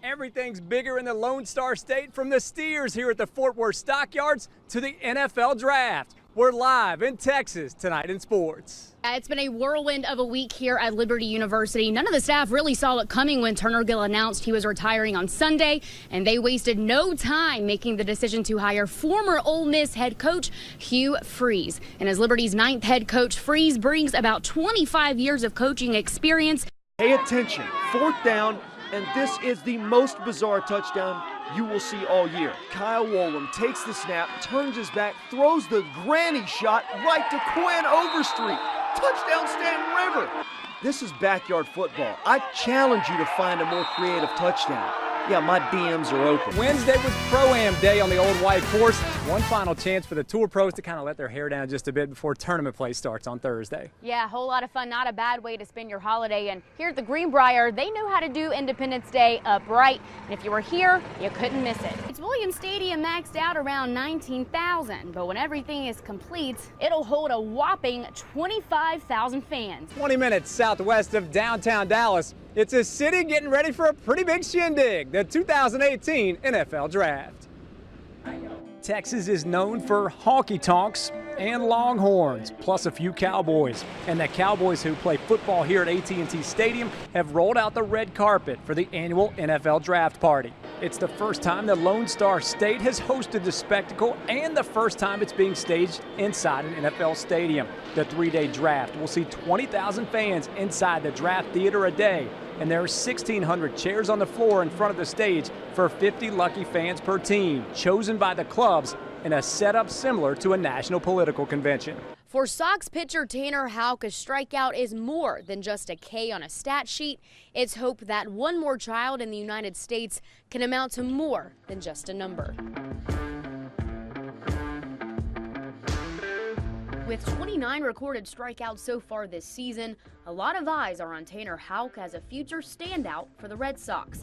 Everything's bigger in the Lone Star State, from the Steers here at the Fort Worth Stockyards to the NFL Draft. We're live in Texas tonight in sports. It's been a whirlwind of a week here at Liberty University. None of the staff really saw it coming when Turner Gill announced he was retiring on Sunday, and they wasted no time making the decision to hire former Ole Miss head coach Hugh Freeze. And as Liberty's 9th head coach, Freeze brings about 25 years of coaching experience. Pay attention, 4th down, and this is the most bizarre touchdown you will see all year. Kyle Wolam takes the snap, turns his back, throws the granny shot right to Quinn Overstreet. Touchdown, Stanton River. This is backyard football. I challenge you to find a more creative touchdown. Yeah, my DMs are open. Wednesday was Pro-Am Day on the old white course. One final chance for the Tour pros to kind of let their hair down just a bit before tournament play starts on Thursday. Yeah, a whole lot of fun. Not a bad way to spend your holiday. And here at the Greenbrier, they know how to do Independence Day upright. And if you were here, you couldn't miss it. It's Williams Stadium maxed out around 19,000. But when everything is complete, it'll hold a whopping 25,000 fans. 20 minutes southwest of downtown Dallas. It's a city getting ready for a pretty big shindig, the 2018 NFL Draft. Texas is known for honky-tonks and Longhorns, plus a few Cowboys. And the Cowboys who play football here at AT&T Stadium have rolled out the red carpet for the annual NFL Draft Party. It's the first time the Lone Star State has hosted the spectacle and the first time it's being staged inside an NFL stadium. The 3-day draft will see 20,000 fans inside the draft theater a day, and there are 1,600 chairs on the floor in front of the stage for 50 lucky fans per team, chosen by the clubs in a setup similar to a national political convention. For Sox pitcher Tanner Houck, a strikeout is more than just a K on a stat sheet. It's hope that one more child in the United States can amount to more than just a number. With 29 recorded strikeouts so far this season, a lot of eyes are on Tanner Houck as a future standout for the Red Sox.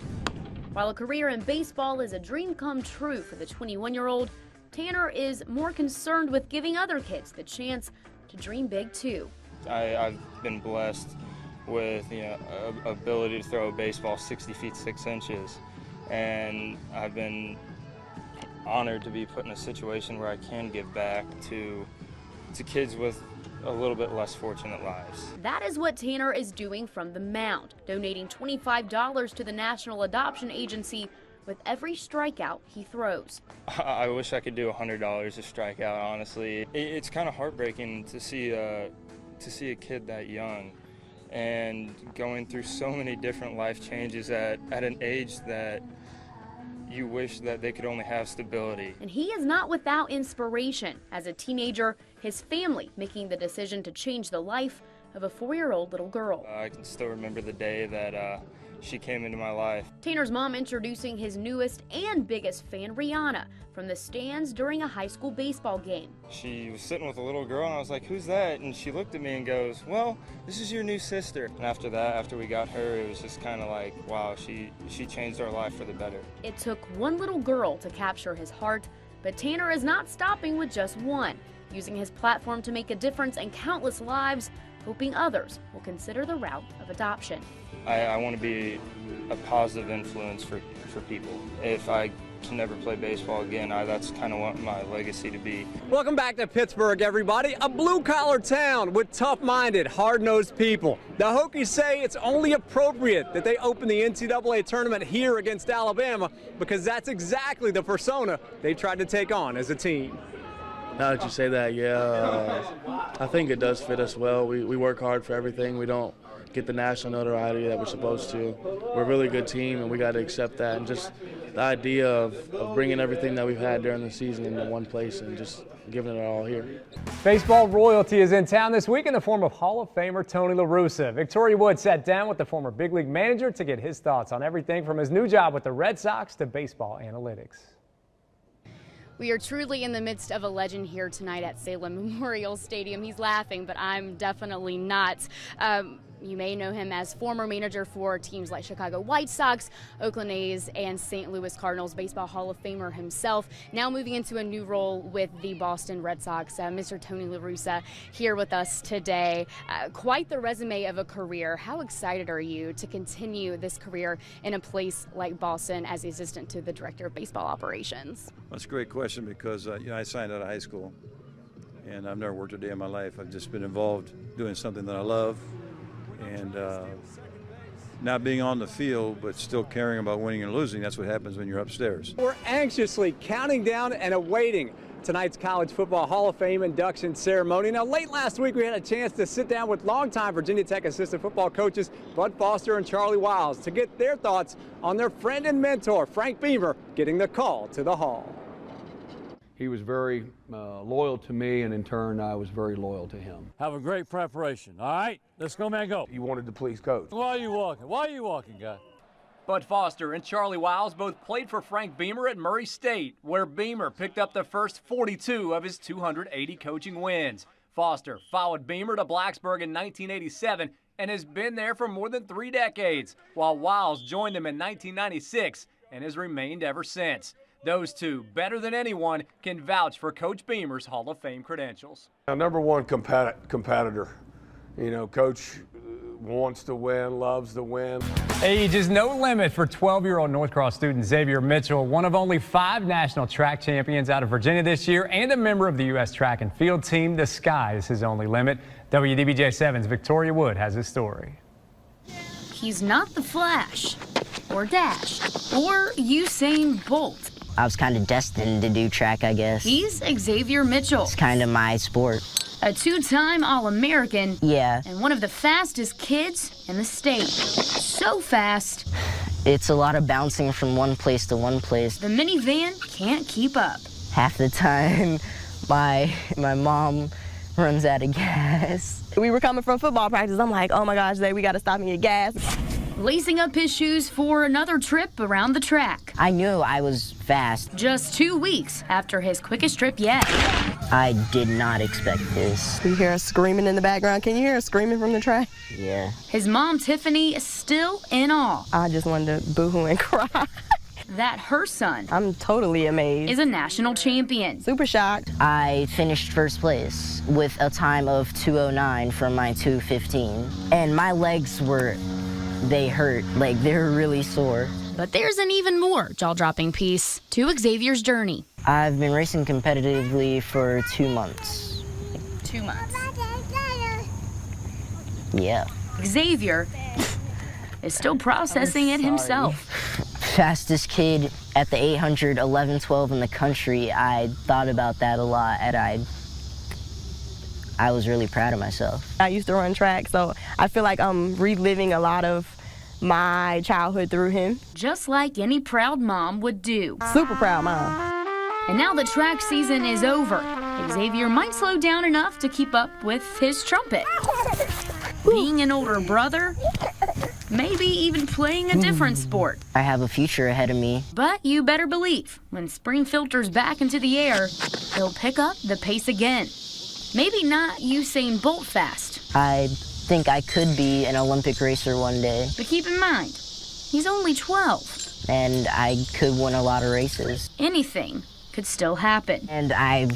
While a career in baseball is a dream come true for the 21-year-old, Tanner is more concerned with giving other kids the chance to dream big too. I've been blessed with ability to throw a baseball 60 feet 6 inches, and I've been honored to be put in a situation where I can give back to kids with a little bit less fortunate lives. That is what Tanner is doing from the mound, donating $25 to the National Adoption Agency with every strikeout he throws. I wish I could do $100 a strikeout, honestly. It's kind of heartbreaking to see a kid that young and going through so many different life changes at an age that you wish that they could only have stability. And he is not without inspiration. As a teenager, his family making the decision to change the life of a 4-year-old little girl. I can still remember the day that she came into my life. Tanner's mom introducing his newest and biggest fan, Rihanna, from the stands during a high school baseball game. She was sitting with a little girl, and I was like, "Who's that?" And she looked at me and goes, "Well, this is your new sister." And after that, after we got her, it was just kind of like, wow, she changed our life for the better. It took one little girl to capture his heart, but Tanner is not stopping with just one, using his platform to make a difference in countless lives, hoping others will consider the route of adoption. I want to be a positive influence for people. If I can never play baseball again, that's kind of what my legacy to be. Welcome back to Pittsburgh, everybody. A blue-collar town with tough-minded, hard-nosed people. The Hokies say it's only appropriate that they open the NCAA tournament here against Alabama because that's exactly the persona they tried to take on as a team. Now that you say that, yeah, I think it does fit us well. We work hard for everything. We don't get the national notoriety that we're supposed to. We're a really good team, and we got to accept that. And just the idea of bringing everything that we've had during the season into one place and just giving it all here. Baseball royalty is in town this week in the form of Hall of Famer Tony La Russa. Victoria Wood sat down with the former big league manager to get his thoughts on everything from his new job with the Red Sox to baseball analytics. We are truly in the midst of a legend here tonight at Salem Memorial Stadium. He's laughing, but I'm definitely not. You may know him as former manager for teams like Chicago White Sox, Oakland A's, and St. Louis Cardinals, Baseball Hall of Famer himself. Now moving into a new role with the Boston Red Sox. Mr. Tony La Russa here with us today. Quite the resume of a career. How excited are you to continue this career in a place like Boston as the assistant to the director of baseball operations? That's a great question because I signed out of high school and I've never worked a day in my life. I've just been involved doing something that I love. And not being on the field, but still caring about winning and losing, that's what happens when you're upstairs. We're anxiously counting down and awaiting tonight's College Football Hall of Fame induction ceremony. Now, late last week, we had a chance to sit down with longtime Virginia Tech assistant football coaches Bud Foster and Charlie Wiles to get their thoughts on their friend and mentor, Frank Beamer, getting the call to the Hall. He was very loyal to me, and in turn, I was very loyal to him. Have a great preparation, all right? Let's go, man, go. He wanted to please Coach. Why are you walking? Why are you walking, guy? Bud Foster and Charlie Wiles both played for Frank Beamer at Murray State, where Beamer picked up the first 42 of his 280 coaching wins. Foster followed Beamer to Blacksburg in 1987 and has been there for more than 3 decades, while Wiles joined him in 1996 and has remained ever since. Those two, better than anyone, can vouch for Coach Beamer's Hall of Fame credentials. Number one competitor. You know, Coach wants to win, loves to win. Age is no limit for 12-year-old North Cross student Xavier Mitchell, one of only 5 national track champions out of Virginia this year and a member of the U.S. track and field team. The sky is his only limit. WDBJ7's Victoria Wood has his story. He's not the Flash, or Dash, or Usain Bolt. I was kind of destined to do track, I guess. He's Xavier Mitchell. It's kind of my sport. A 2-time All-American. Yeah. And one of the fastest kids in the state. So fast. It's a lot of bouncing from one place to one place. The minivan can't keep up. Half the time, my mom runs out of gas. We were coming from football practice. I'm like, oh my gosh, we got to stop and get gas. Lacing up his shoes for another trip around the track. I knew I was fast. Just 2 weeks after his quickest trip yet. I did not expect this. You hear us screaming in the background. Can you hear us screaming from the track? Yeah. His mom, Tiffany, is still in awe. I just wanted to boo-hoo and cry. That her son I'm totally amazed. is a national champion. Super shocked. I finished first place with a time of 2:09 from my 2:15. And my legs they hurt, like they were really sore. But there's an even more jaw-dropping piece to Xavier's journey. I've been racing competitively for 2 months. 2 months. Yeah. Xavier is still processing it himself. Fastest kid at the 800, 11-12 in the country. I thought about that a lot, and I was really proud of myself. I used to run track, so I feel like I'm reliving a lot of my childhood through him. Just like any proud mom would do. Super proud mom. And now the track season is over. Xavier might slow down enough to keep up with his trumpet. Being an older brother, maybe even playing a different sport. I have a future ahead of me. But you better believe, when spring filters back into the air, he'll pick up the pace again. Maybe not Usain Bolt fast. I think I could be an Olympic racer one day. But keep in mind, he's only 12. And I could win a lot of races. Anything could still happen. And I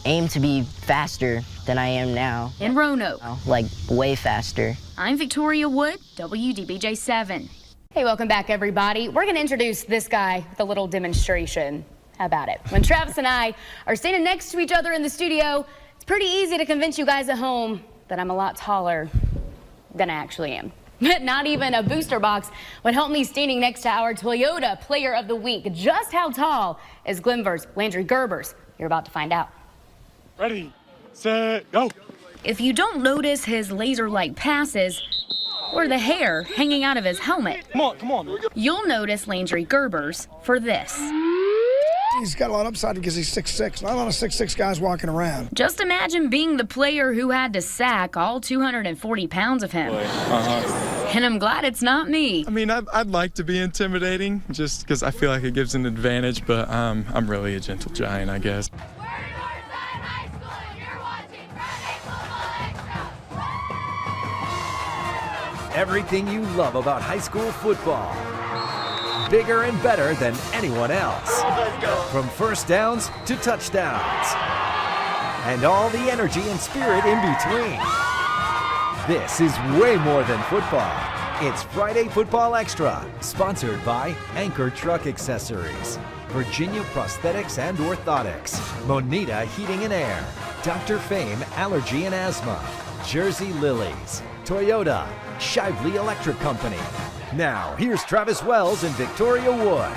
aim to be faster than I am now. In Roanoke. Like, way faster. I'm Victoria Wood, WDBJ7. Hey, welcome back, everybody. We're going to introduce this guy with a little demonstration. How about it? When Travis and I are standing next to each other in the studio, it's pretty easy to convince you guys at home that I'm a lot taller than I actually am. Not even a booster box would help me standing next to our Toyota Player of the Week. Just how tall is Glenvar's Landry Gerbers? You're about to find out. Ready, set, go. If you don't notice his laser-like passes or the hair hanging out of his helmet, Come on. you'll notice Landry Gerbers for this. He's got a lot of upside because he's 6'6". Not a lot of 6'6" guys walking around. Just imagine being the player who had to sack all 240 pounds of him. And I'm glad it's not me. I mean, I'd like to be intimidating just because I feel like it gives an advantage, but I'm really a gentle giant, I guess. Everything you love about high school football. Bigger and better than anyone else. From first downs to touchdowns. And all the energy and spirit in between. This is way more than football. It's Friday Football Extra, sponsored by Anchor Truck Accessories, Virginia Prosthetics and Orthotics, Monita Heating and Air, Dr. Fame Allergy and Asthma, Jersey Lilies, Toyota, Shively Electric Company. Now, here's Travis Wells and Victoria Wood.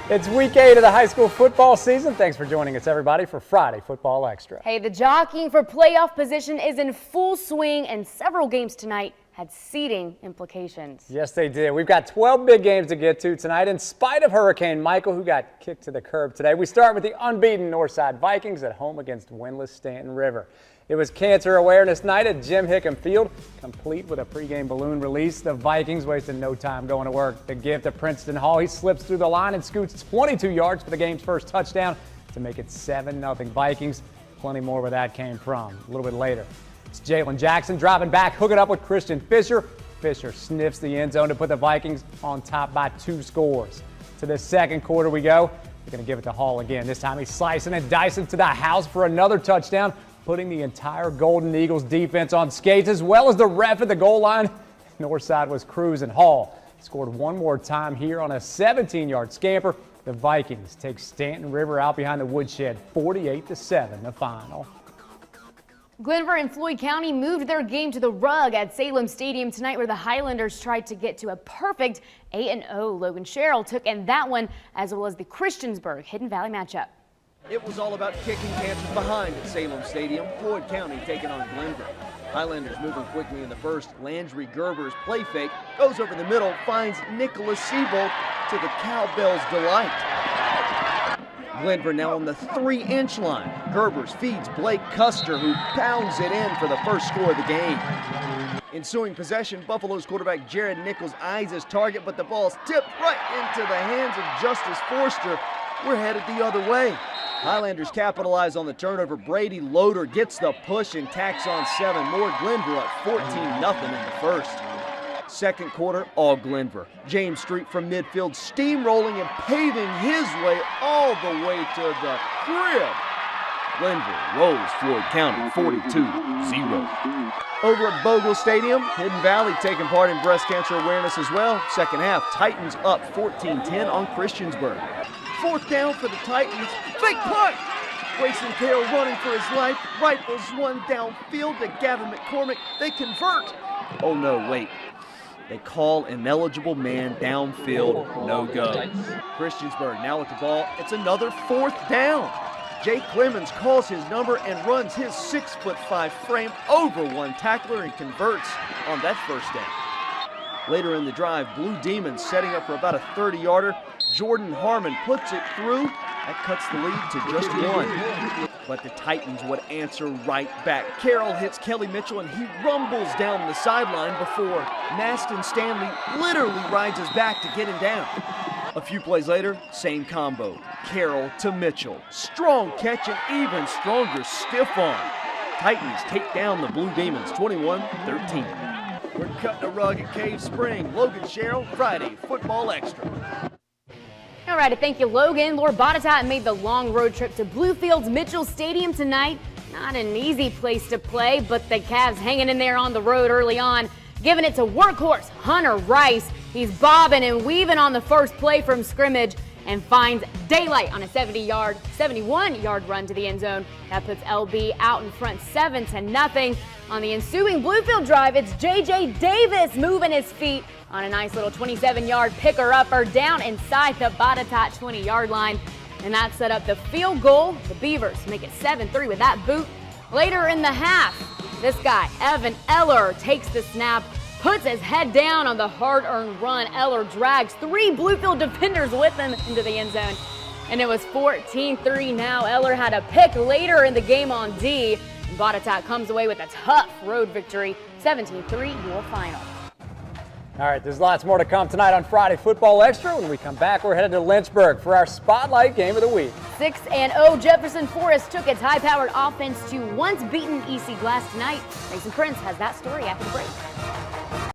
It's week 8 of the high school football season. Thanks for joining us, everybody, for Friday Football Extra. Hey, the jockeying for playoff position is in full swing, and several games tonight had seeding implications. Yes, they did. We've got 12 big games to get to tonight, in spite of Hurricane Michael, who got kicked to the curb today. We start with the unbeaten Northside Vikings at home against winless Stanton River. It was Cancer Awareness Night at Jim Hickam Field, complete with a pregame balloon release. The Vikings wasted no time going to work. The gift to Princeton Hall, he slips through the line and scoots 22 yards for the game's first touchdown to make it 7-0 Vikings. Plenty more where that came from a little bit later. It's Jalen Jackson driving back, hooking up with Christian Fisher. Fisher sniffs the end zone to put the Vikings on top by 2 scores. To the second quarter we go. We're going to give it to Hall again. This time he's slicing and dicing to the house for another touchdown, putting the entire Golden Eagles defense on skates, as well as the ref at the goal line. Northside was cruising. Hall scored one more time here on a 17-yard scamper. The Vikings take Stanton River out behind the woodshed, 48-7, the final. Greenbrier and Floyd County moved their game to the rug at Salem Stadium tonight, where the Highlanders tried to get to a perfect 8-0. Logan Sherrill took in that one, as well as the Christiansburg Hidden Valley matchup. It was all about kicking cancers behind at Salem Stadium. Floyd County taking on Greenbrier. Highlanders moving quickly in the first. Landry Gerber's play fake goes over the middle, finds Nicholas Siebold to the Cowbell's delight. Greenbrier now on the 3-inch line. Gerbers feeds Blake Custer, who pounds it in for the first score of the game. Ensuing possession, Buffalo's quarterback Jared Nichols eyes his target, but the ball's tipped right into the hands of Justice Forster. We're headed the other way. Highlanders capitalize on the turnover. Brady Loader gets the push and tacks on 7 more. Greenbrier up 14-0 in the first. Second quarter, all Greenbrier. James Street from midfield steamrolling and paving his way all the way to the crib. Greenbrier rolls Floyd County 42-0. Over at Bogle Stadium, Hidden Valley taking part in breast cancer awareness as well. Second half, Titans up 14-10 on Christiansburg. Fourth down for the Titans. Fake punt! Grayson Carroll running for his life. Rifles one downfield to Gavin McCormick. They convert. Oh no, wait. They call ineligible man downfield, no go. Christiansburg now with the ball. It's another fourth down. Jake Clemens calls his number and runs his 6'5" frame over one tackler and converts on that first down. Later in the drive, Blue Demons setting up for about a 30-yarder. Jordan Harmon puts it through. That cuts the lead to just 1. But the Titans would answer right back. Carroll hits Kelly Mitchell and he rumbles down the sideline before Maston Stanley literally rides his back to get him down. A few plays later, same combo. Carroll to Mitchell. Strong catch and even stronger stiff arm. Titans take down the Blue Demons 21-13. We're cutting a rug at Cave Spring. Logan Sherrill, Friday Football Extra. All right, thank you, Logan. Lord Botetourt made the long road trip to Bluefield's Mitchell Stadium tonight. Not an easy place to play, but the Cavs hanging in there on the road early on, giving it to workhorse Hunter Rice. He's bobbing and weaving on the first play from scrimmage and finds daylight on a 71-yard run to the end zone. That puts LB out in front 7-0. On the ensuing Bluefield drive, it's J.J. Davis moving his feet on a nice little 27-yard picker-upper down inside the Botetourt 20-yard line. And that set up the field goal. The Beavers make it 7-3 with that boot. Later in the half, this guy, Evan Eller, takes the snap, puts his head down on the hard-earned run. Eller drags 3 Bluefield defenders with him into the end zone. And it was 14-3 now. Eller had a pick later in the game on D. And Botetourt comes away with a tough road victory, 17-3, your final. All right, there's lots more to come tonight on Friday Football Extra. When we come back, we're headed to Lynchburg for our Spotlight Game of the Week. 6-0, Jefferson Forest took its high-powered offense to once beaten EC Glass tonight. Mason Prince has that story after the break.